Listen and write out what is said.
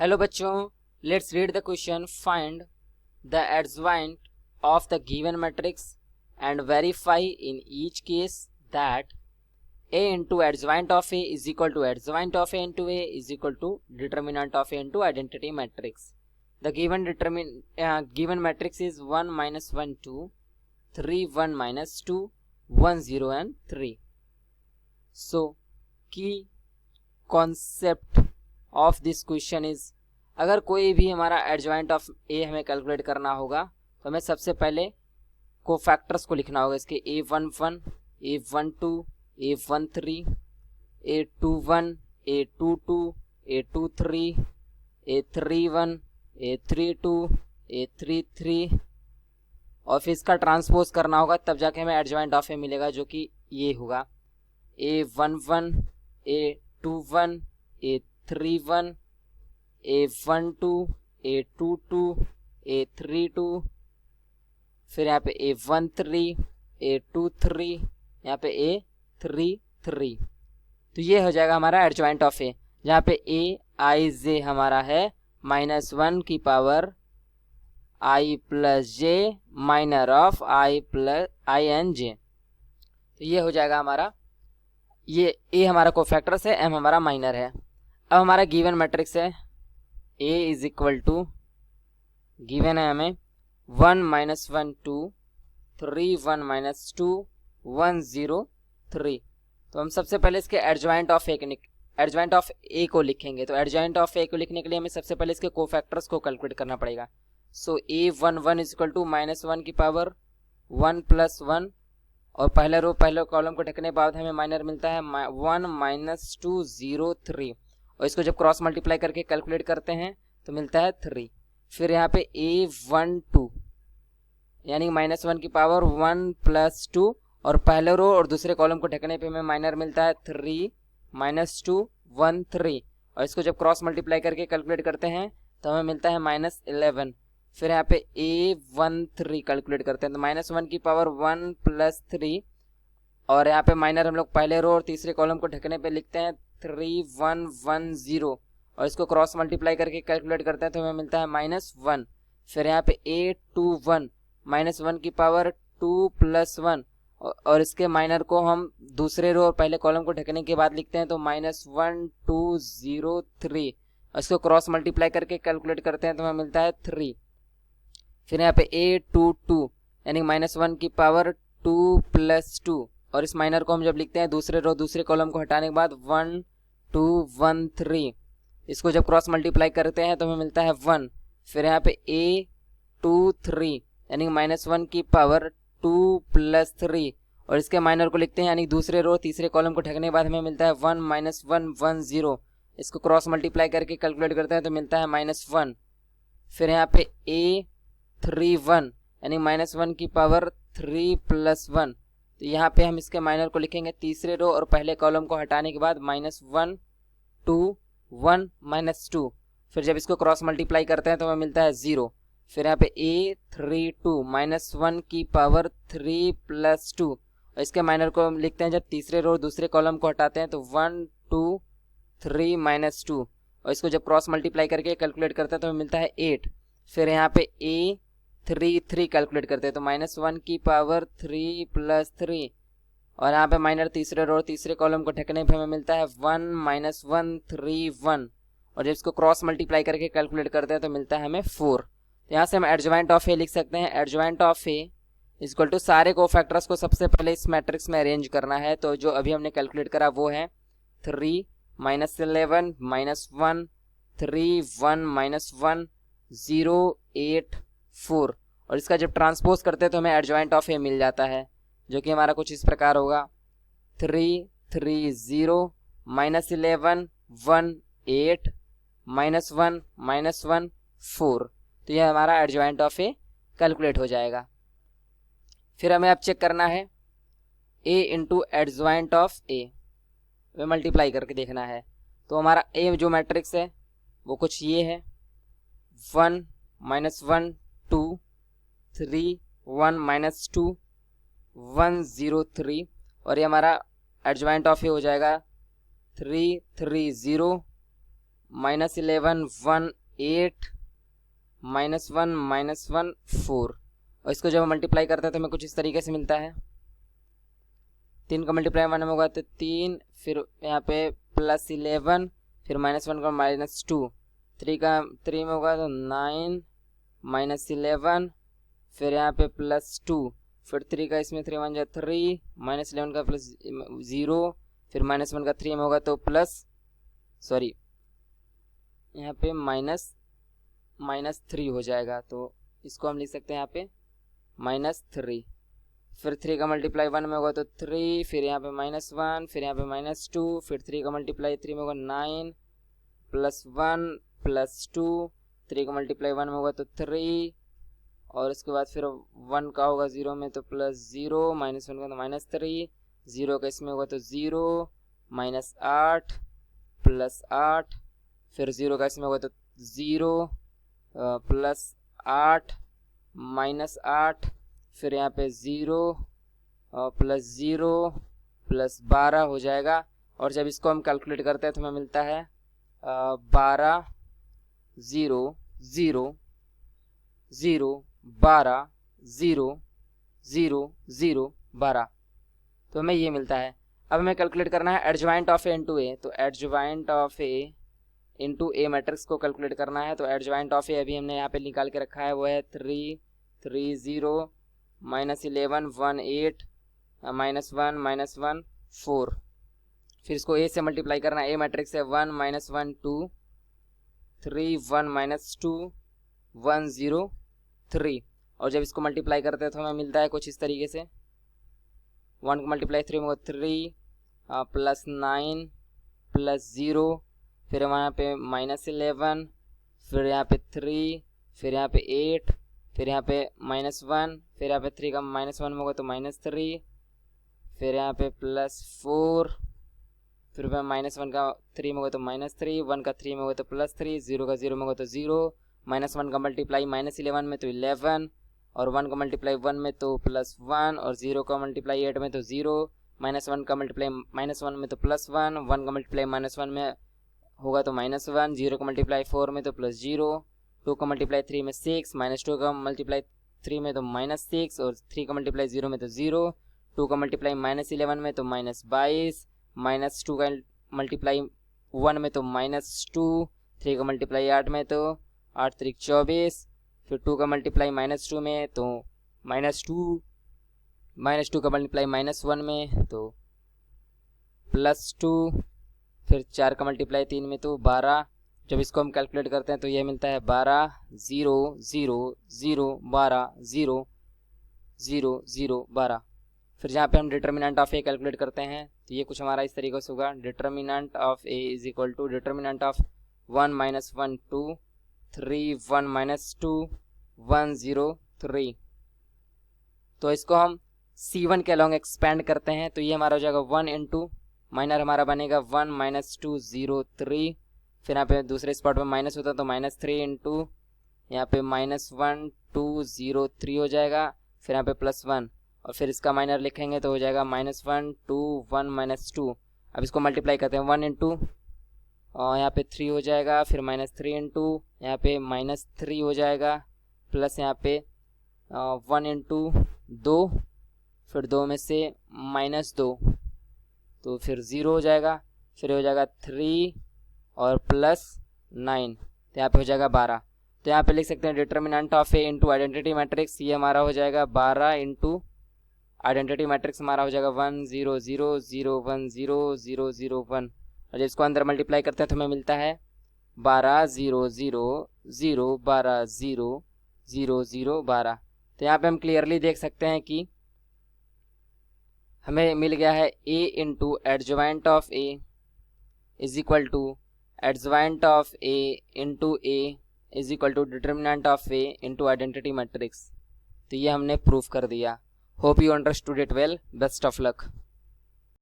Hello बच्चों, let's read the question. Find the adjoint of the given matrix and verify in each case that a into adjoint of a is equal to adjoint of a into a is equal to determinant of a into identity matrix. The given matrix is 1 minus 1 2 3 1 minus 2 1 0 and 3. So key concept of this question is, अगर कोई भी हमारा adjoint of ए हमें calculate करना होगा तो हमें सबसे पहले कोफैक्टर्स को लिखना होगा. इसके a11 a12 a13 a21 a22 a23 a31 a32 a33 और फिर इसका ट्रांसपोज करना होगा, तब जाके हमें एडजॉइंट ऑफ ए मिलेगा, जो कि ये होगा a11 a21 a31 a12 a22 a32 फिर यहाँ पे a13 a23 यहाँ पे a33. तो ये हो जाएगा हमारा एडजॉइंट ऑफ ए, जहाँ पे ए आई जे हमारा है -1 की power i plus j minor of i and j. तो ये हो जाएगा हमारा, ये ए हमारा कोफैक्टर्स है, एम हमारा माइनर है. अब हमारा गिवन मैट्रिक्स है ए इज इक्वल टू, गिवन है हमें 1 minus 1 2 3 1 minus 2 1 0 3. तो हम सबसे पहले इसके एडजॉइंट ऑफ ए को लिखेंगे. तो एडजॉइंट ऑफ ए को लिखने के लिए हमें सबसे पहले इसके कोफैक्टर्स को कैलकुलेट करना पड़ेगा. सो a11 इज इक्वल टू -1 की पावर 1 प्लस 1 और पहले कॉलम को ढकने के बाद हमें माइनर मिलता है 1 minus 2 0 3 और इसको जब क्रॉस मल्टीप्लाई करके कैलकुलेट करते हैं तो मिलता है 3. फिर यहाँ पे a12 यानी -1 की पावर 1 प्लस 2 और पहले रो और दूसरे कॉलम को ढकने पे हमें माइनर मिलता है 3 -2 1 3 और इसको जब क्रॉस मल्टीप्लाई करके कैलकुलेट करते हैं तो हमें मिलता है -11. फिर यहाँ पे a13 कैलकुलेट करते हैं तो -1 की पावर 1 प्लस 3 और यहाँ पे माइनर हम लोग पहले रो और तीसरे कॉलम को ढकने पे लिखते हैं 3 1 1 0 और इसको क्रॉस मल्टीप्लाई करके कैलकुलेट करते हैं तो हमें मिलता है -1. फिर यहाँ पे a21 -1 की पावर 2 प्लस 1 और इसके माइनर को हम दूसरे रो और पहले कॉलम को ढकने के बाद लिखते हैं तो -1 2 0 3 और इसको क्रॉस मल्टीप्लाई करके कैलकुलेट करते हैं तो हमें मिलता है 3. फिर यहाँ पे a22 यानी -1 की पावर 2 प्लस 2 और इस माइनर को हम जब लिखते हैं दूसरे रो दूसरे कॉलम को हटाने के बाद 1 2 1 3 इसको जब क्रॉस मल्टीप्लाई करते हैं तो हमें मिलता है 1. फिर यहाँ पे a23 यानी -1 की पावर 2 प्लस 3 और इसके माइनर को लिखते हैं यानी दूसरे रो तीसरे कॉलम को ढकने के बाद हमें मिलता है 1 -1 1 0 इसको क्रॉस मल्टीप्लाई करके कैलकुलेट करते हैं तो मिलता है -1. फिर यहाँ पे a31 यानी -1 की पावर 3 प्लस 1 तो यहाँ पे हम इसके माइनर को लिखेंगे तीसरे रो और पहले कॉलम को हटाने के बाद -1 2 1 -2 फिर जब इसको क्रॉस मल्टीप्लाई करते हैं तो हमें मिलता है 0. फिर यहाँ पे a32 -1 की पावर 3 प्लस 2 और इसके माइनर को हम लिखते हैं जब तीसरे रो दूसरे कॉलम को हटाते हैं तो 1 2 3 -2 और इसको जब क्रॉस मल्टीप्लाई करके कैलकुलेट करते हैं तो हमें मिलता है 8. फिर यहाँ पे a33 कैलकुलेट करते हैं तो -1 की पावर 3 प्लस 3 और यहाँ पे माइनर तीसरे रो तीसरे कॉलम को ढकने पे हमें मिलता है 1 -1 3 1 और जब इसको क्रॉस मल्टीप्लाई करके कैलकुलेट करते हैं तो मिलता है हमें 4. तो यहाँ से हम एडजॉइंट ऑफ ए लिख सकते हैं. Adjoint of A is equal to सारे कोफैक्टर्स को सबसे पहले इस मैट्रिक्स में अरेंज करना है. तो जो अभी हमने कैलकुलेट करा वो है 3 -11 -1 3 1 -1 0 8 4 और इसका जब ट्रांसपोज करते हैं तो हमें एडजॉइंट ऑफ ए मिल जाता है, जो कि हमारा कुछ इस प्रकार होगा 3 3 0 -11 1 8 -1 -1 4. तो यह हमारा एडजॉइंट ऑफ ए कैलकुलेट हो जाएगा. फिर हमें अब चेक करना है a into adjoint of A, way multiply करके देखना है. तो हमारा ए जो मैट्रिक्स है वो कुछ ये है 1 -1 2 3 1 -2 1 0 3 और ये हमारा एडजॉइंट ऑफ ए हो जाएगा 3 3 0 -11 1 8 -1 -1 4, और इसको जब मल्टीप्लाई करते हैं तो हमें कुछ इस तरीके से मिलता है। 3 का मल्टीप्लाई 1 में होगा तो 3, फिर यहाँ पे +11, फिर -1 का -2, 3 में होगा तो 9 -11, फिर यहाँ पे +2, फिर 3 का इसमें 3 1 3, -11 का +0, फिर -1 का 3 में होगा तो यहाँ पे -3 हो जाएगा, तो इसको हम लिख सकते हैं यहाँ पे -3। फिर 3 का मल्टीप्लाई 1 में होगा तो 3, फिर यहाँ पे -1, फिर यहाँ पे -2, फिर 3 का मल्टीप्लाई 3 में होगा 9 +1 +2, 3 का मल्टीप्लाई 1 में होगा तो 3, और उसके बाद फिर 1 का होगा 0 में तो +0, -1 का तो -3, 0 का इसमें होगा तो 0, -8 +8, फिर 0 का इसमें होगा तो 0 +8 -8, फिर यहाँ पे 0 +0 +12 हो जाएगा। और जब इसको हम कैलकुलेट करते हैं तो हमें मिलता है 12 0 0 0 12 0 0 0 12, तो हमें ये मिलता है। अब हमें कैलकुलेट करना है एडजॉइंट ऑफ ए इंटू ए, तो adjoint of A into A matrix को कैलकुलेट करना है। तो एडजॉइंट ऑफ ए अभी हमने यहाँ पे निकाल के रखा है, वो है 3 3 0 -11 1 8 -1 -1 4। फिर इसको ए से मल्टीप्लाई करना है। ए मैट्रिक्स है 1 -1 2 3 1 -2 1 0 3, और जब इसको मल्टीप्लाई करते हैं तो हमें मिलता है कुछ इस तरीके से। 1 को मल्टीप्लाई 3 में होगा 3 +9 +0, फिर यहाँ पे -11, फिर यहाँ पे 3, फिर यहाँ पे 8, फिर यहाँ पे -1, फिर यहाँ पे 3 का -1 में होगा तो -3, फिर यहाँ पे +4, फिर -1 का 3 में होगा तो -3, 1 का 3 में होगा तो +3, 0 का 0 में होगा तो 0, -1 का मल्टीप्लाई -11 में तो 11, और 1 का मल्टीप्लाई 1 में तो +1, और 0 का मल्टीप्लाई 8 में तो 0, -1 का मल्टीप्लाई -1 में तो +1, 1 का मल्टीप्लाई -1 में होगा तो -1, 0 का मल्टीप्लाई 4 में तो +0, 2 का मल्टीप्लाई 3 में 6, -2 का मल्टीप्लाई 3 में तो -6, और 3 का मल्टीप्लाई 0 में तो 0, 2 का मल्टीप्लाई -11 में तो -22, -2 का मल्टीप्लाई 1 में तो -2, 3 का मल्टीप्लाई 8 में तो 8 3 24, फिर 2 का मल्टीप्लाई -2 में तो -2 का मल्टीप्लाई -1 में तो +2, फिर 4 का मल्टीप्लाई 3 में तो 12। जब इसको हम कैलकुलेट करते हैं तो ये मिलता है 12 0 0 0 12 0 0 0 12। फिर जहाँ पे हम डिटर्मिनेंट ऑफ ए कैलकुलेट करते हैं तो ये कुछ हमारा इस तरीके से होगा। Determinant of A is equal to determinant of 1 -1 2 3 1 -2 1 0 3। तो इसको हम C1 के अलॉन्ग एक्सपेंड करते हैं तो ये हमारा हो जाएगा 1 इंटू माइनर हमारा बनेगा 1 -2 0 3, फिर यहाँ पे दूसरे स्पॉट पे माइनस होता तो -3 इंटू यहाँ पे -1 2 0 3 हो जाएगा, फिर यहाँ पे +1, और फिर इसका माइनर लिखेंगे तो हो जाएगा -1 2 1 -2। अब इसको मल्टीप्लाई करते हैं 1 इंटू और यहाँ पे 3 हो जाएगा, फिर -3 इंटू यहाँ पे -3 हो जाएगा, प्लस यहाँ पे 1 इंटू 2, फिर 2 में से -2 तो फिर 0 हो जाएगा, फिर हो जाएगा 3 और +9 तो यहाँ पे हो जाएगा 12। तो यहाँ पे लिख सकते हैं determinant of A into identity matrix, ये हमारा हो जाएगा 12 इंटू आइडेंटिटी मैट्रिक्स हमारा हो जाएगा 1 0 0 0 1 0 0 0 1, और जब इसको अंदर मल्टीप्लाई करते हैं तो हमें मिलता है 12 0 0 0 12 0 0 0 12। तो यहाँ पे हम क्लियरली देख सकते हैं कि हमें मिल गया है a into adjoint of a is equal to adjoint of a into a is equal to determinant of a into identity matrix. तो ये हमने प्रूफ कर दिया। Hope you understood it well. Best of luck.